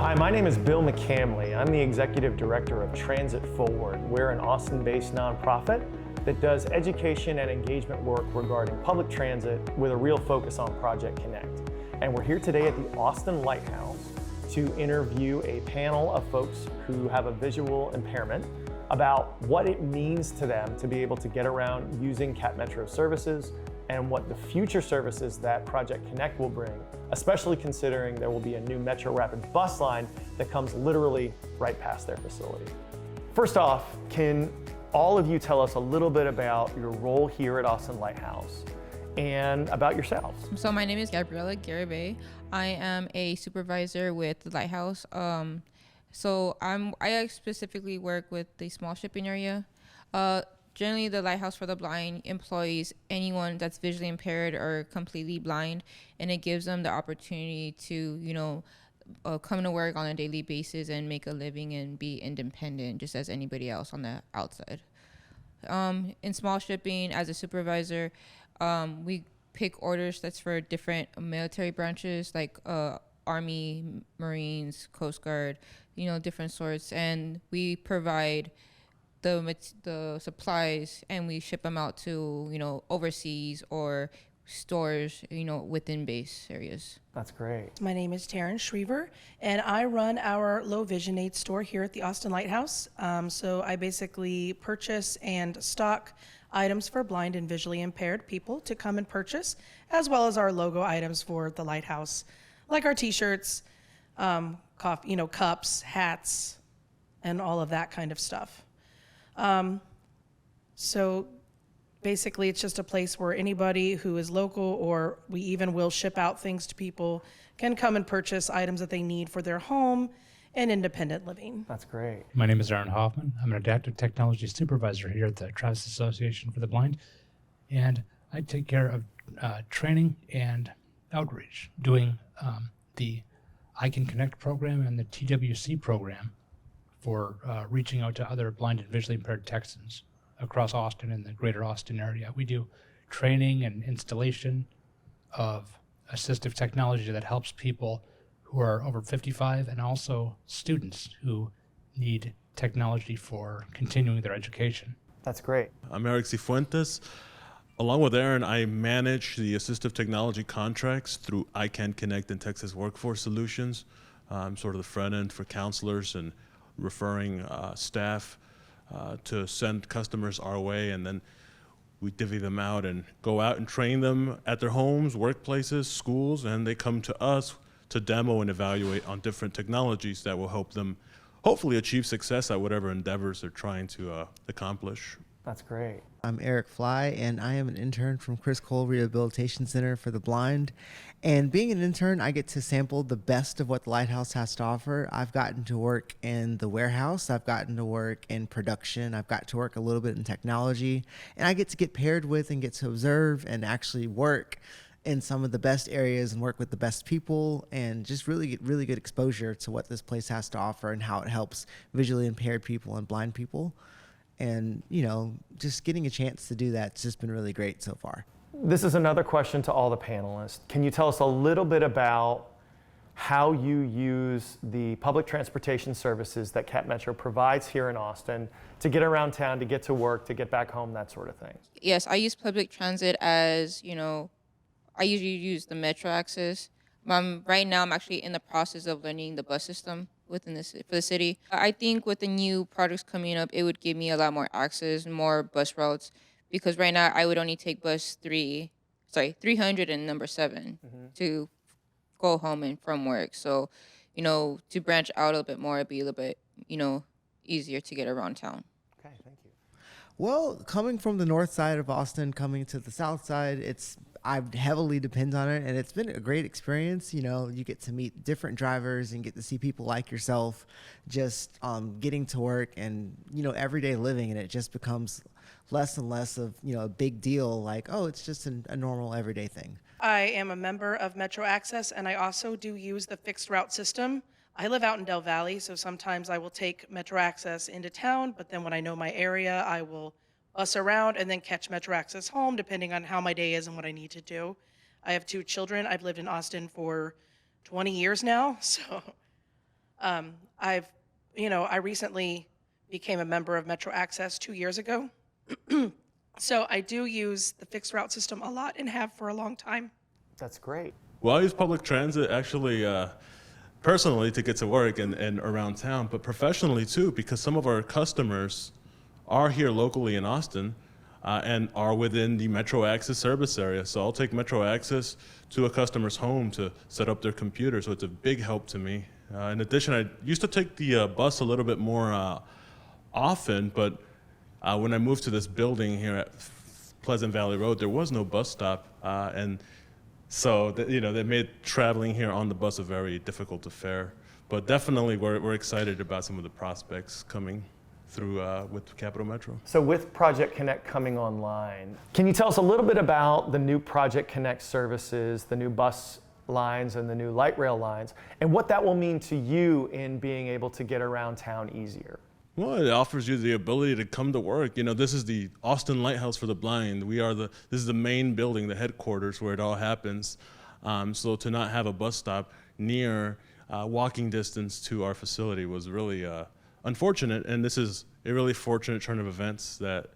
Hi, my name is Bill McCamley. I'm the Executive Director of Transit Forward. We're an Austin-based nonprofit that does education and engagement work regarding public transit with a real focus on Project Connect. And we're here today at the Austin Lighthouse to interview a panel of folks who have a visual impairment about what it means to them to be able to get around using Cat Metro services and what the future services that Project Connect will bring, especially considering there will be a new Metro Rapid bus line that comes literally right past their facility. First off, can all of you tell us a little bit about your role here at Austin Lighthouse and about yourselves? So my name is Gabriella Garibay. I am a supervisor with the Lighthouse. I specifically work with the small shipping area. Generally, the Lighthouse for the Blind employs anyone that's visually impaired or completely blind, and it gives them the opportunity to, come to work on a daily basis and make a living and be independent, just as anybody else on the outside. In small shipping, as a supervisor, we pick orders that's for different military branches like Army, Marines, Coast Guard, different sorts, and we provide the supplies and we ship them out to overseas or stores within base areas. That's great. My name is Taryn Shriever, and I run our low vision aid store here at the Austin Lighthouse. So I basically purchase and stock items for blind and visually impaired people to come and purchase, as well as our logo items for the Lighthouse, like our t-shirts, cups, hats, and all of that kind of stuff. So basically it's just a place where anybody who is local, or we even will ship out things to people, can come and purchase items that they need for their home and independent living. That's great. My name is Aaron Hoffman. I'm an adaptive technology supervisor here at the Travis Association for the Blind, and I take care of training and outreach, doing the I Can Connect program and the TWC program for reaching out to other blind and visually impaired Texans across Austin and the greater Austin area. We do training and installation of assistive technology that helps people who are over 55 and also students who need technology for continuing their education. That's great. I'm Eric Cifuentes. Along with Aaron, I manage the assistive technology contracts through I Can Connect and Texas Workforce Solutions. I'm sort of the front end for counselors and referring staff to send customers our way, and then we divvy them out and go out and train them at their homes, workplaces, schools, and they come to us to demo and evaluate on different technologies that will help them hopefully achieve success at whatever endeavors they're trying to accomplish. That's great. I'm Eric Fly, and I am an intern from Chris Cole Rehabilitation Center for the Blind. And being an intern, I get to sample the best of what the Lighthouse has to offer. I've gotten to work in the warehouse. I've gotten to work in production. I've got to work a little bit in technology. And I get to get paired with and get to observe and actually work in some of the best areas and work with the best people and just really get really good exposure to what this place has to offer and how it helps visually impaired people and blind people. And, just getting a chance to do that's just been really great so far. This is another question to all the panelists. Can you tell us a little bit about how you use the public transportation services that Cat Metro provides here in Austin to get around town, to get to work, to get back home, that sort of thing? Yes, I use public transit as, I usually use the Metro access. Right now, I'm actually in the process of learning the bus system for the city. I think with the new products coming up, it would give me a lot more access, more bus routes, because right now I would only take bus 300 and number 7 to go home and from work. So, to branch out a little bit more, it'd be a little bit, easier to get around town. Okay, thank you. Well, coming from the north side of Austin, coming to the south side, I heavily depend on it, and it's been a great experience. You get to meet different drivers and get to see people like yourself just getting to work and, everyday living, and it just becomes less and less of, a big deal like, oh, it's just a normal everyday thing. I am a member of Metro Access, and I also do use the fixed route system. I live out in Del Valle, so sometimes I will take Metro Access into town, but then when I know my area, I will bus around and then catch Metro Access home, depending on how my day is and what I need to do. I have 2 children. I've lived in Austin for 20 years now, so I recently became a member of Metro Access 2 years ago. So I do use the fixed route system a lot and have for a long time. That's great. Well, I use public transit actually personally to get to work and around town, but professionally too, because some of our customers are here locally in Austin and are within the Metro Access service area. So I'll take Metro Access to a customer's home to set up their computer, so it's a big help to me. In addition, I used to take the bus a little bit more often, but when I moved to this building here at Pleasant Valley Road, there was no bus stop, and so that made traveling here on the bus a very difficult affair. But definitely, we're excited about some of the prospects coming through with Capital Metro. So with Project Connect coming online, can you tell us a little bit about the new Project Connect services, the new bus lines and the new light rail lines, and what that will mean to you in being able to get around town easier? Well, it offers you the ability to come to work. This is the Austin Lighthouse for the Blind. This is the main building, the headquarters where it all happens. So to not have a bus stop near walking distance to our facility was really unfortunate. And this is a really fortunate turn of events that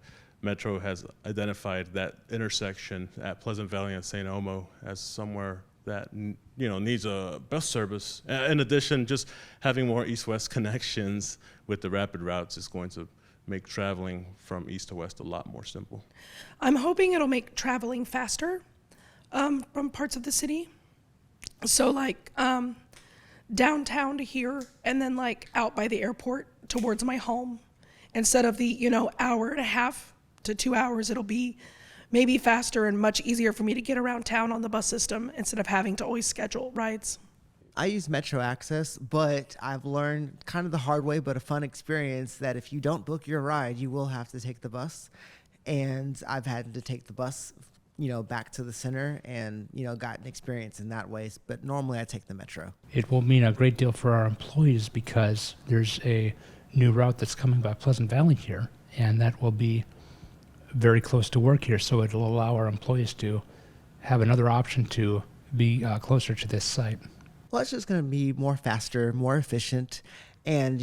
Metro has identified that intersection at Pleasant Valley and St. Elmo as somewhere that needs a bus service. In addition, just having more east-west connections with the rapid routes is going to make traveling from east to west a lot more simple. I'm hoping it'll make traveling faster from parts of the city. So like downtown to here, and then like out by the airport towards my home. Instead of the hour and a half to 2 hours, it'll be maybe faster and much easier for me to get around town on the bus system instead of having to always schedule rides. I use Metro Access, but I've learned kind of the hard way, but a fun experience, that if you don't book your ride, you will have to take the bus. And I've had to take the bus, back to the center and, gotten experience in that way. But normally I take the Metro. It will mean a great deal for our employees because there's a new route that's coming by Pleasant Valley here, and that will be very close to work here, so it'll allow our employees to have another option to be closer to this site. Well, it's just going to be more faster, more efficient, and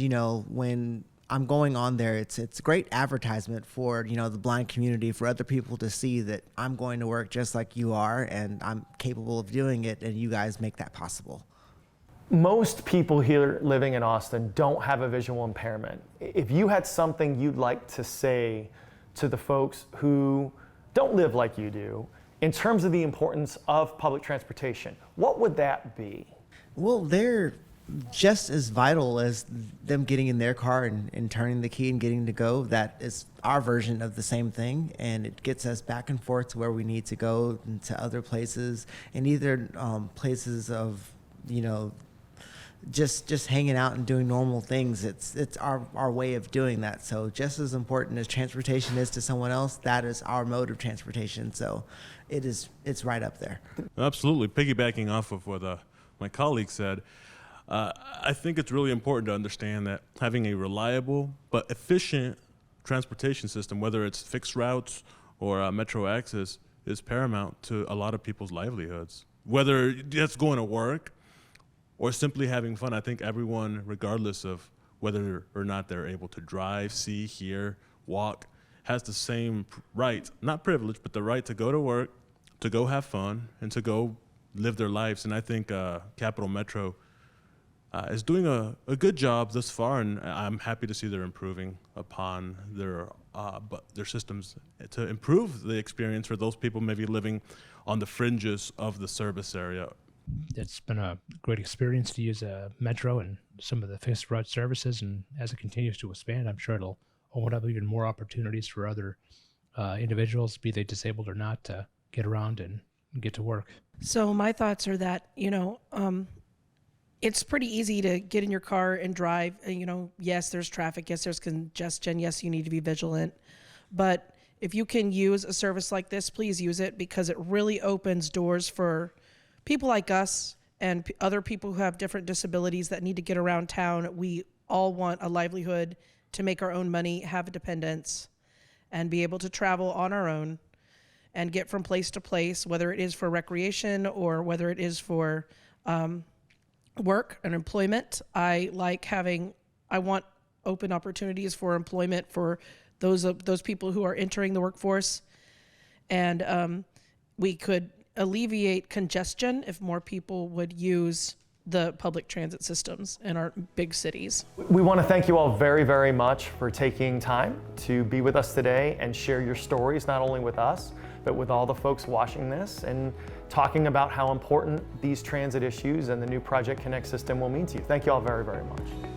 when I'm going on there, it's a great advertisement for the blind community, for other people to see that I'm going to work just like you are, and I'm capable of doing it, and you guys make that possible. Most people here living in Austin don't have a visual impairment. If you had something you'd like to say to the folks who don't live like you do, in terms of the importance of public transportation, what would that be? Well, they're just as vital as them getting in their car and turning the key and getting to go. That is our version of the same thing, and it gets us back and forth to where we need to go and to other places, and either places of, just hanging out and doing normal things. It's our way of doing that. So just as important as transportation is to someone else, that is our mode of transportation. So it's right up there. Absolutely. Piggybacking off of what my colleague said, I think it's really important to understand that having a reliable but efficient transportation system, whether it's fixed routes or Metro Access, is paramount to a lot of people's livelihoods. Whether that's going to work or simply having fun, I think everyone, regardless of whether or not they're able to drive, see, hear, walk, has the same right, not privilege, but the right to go to work, to go have fun, and to go live their lives. And I think Capital Metro is doing a good job thus far, and I'm happy to see they're improving upon their systems to improve the experience for those people maybe living on the fringes of the service area. It's been a great experience to use a Metro and some of the fixed route services, and as it continues to expand, I'm sure it'll open up even more opportunities for other individuals, be they disabled or not, to get around and get to work. So my thoughts are that, it's pretty easy to get in your car and drive. Yes, there's traffic. Yes, there's congestion. Yes, you need to be vigilant. But if you can use a service like this, please use it, because it really opens doors for people like us and other people who have different disabilities that need to get around town. We all want a livelihood, to make our own money, have a dependence, and be able to travel on our own and get from place to place, whether it is for recreation or whether it is for work and employment. I want open opportunities for employment for those people who are entering the workforce. And we could alleviate congestion if more people would use the public transit systems in our big cities. We want to thank you all very, very much for taking time to be with us today and share your stories, not only with us, but with all the folks watching this and talking about how important these transit issues and the new Project Connect system will mean to you. Thank you all very, very much.